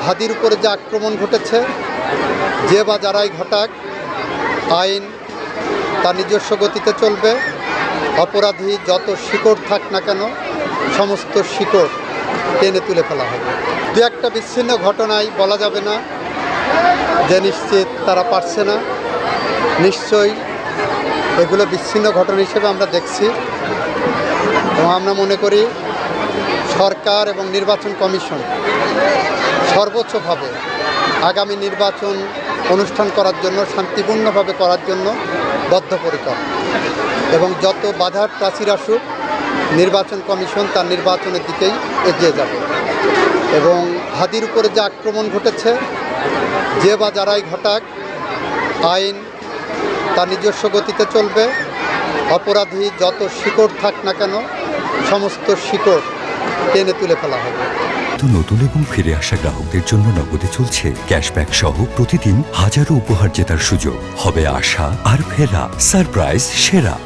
হাদির উপরে যে আক্রমণ ঘটেছে, যে বা যারাই ঘটাক, আইন তার নিজস্ব গতিতে চলবে। অপরাধী যত শিকড় থাক না কেন, সমস্ত শিকড় টেনে তুলে ফেলা হবে। দু একটা বিচ্ছিন্ন ঘটনায় বলা যাবে না যে নিশ্চিত তারা পারছে না। নিশ্চয়ই এগুলো বিচ্ছিন্ন ঘটনা হিসেবে আমরা দেখছি এবং আমরা মনে করি সরকার এবং নির্বাচন কমিশন সর্বোচ্চভাবে আগামী নির্বাচন অনুষ্ঠান করার জন্য, শান্তিপূর্ণভাবে করার জন্য বদ্ধপরিকর এবং যত বাধার প্রাচীর আসুক নির্বাচন কমিশন তার নির্বাচনের দিকেই এগিয়ে যাবে। এবং হাদির উপরে যে আক্রমণ ঘটেছে, যে বা যারাই ঘটাক, আইন তার নিজস্ব গতিতে চলবে। অপরাধী যত শিকড় থাক না কেন, সমস্ত শিকড় টেনে তুলে ফেলা হবে। নতুন এবং ফিরে আসা গ্রাহকদের জন্য নগদে চলছে ক্যাশব্যাক সহ প্রতিদিন হাজারো উপহার জেতার সুযোগ। হবে আশা আর ফেরা, সারপ্রাইজ সেরা।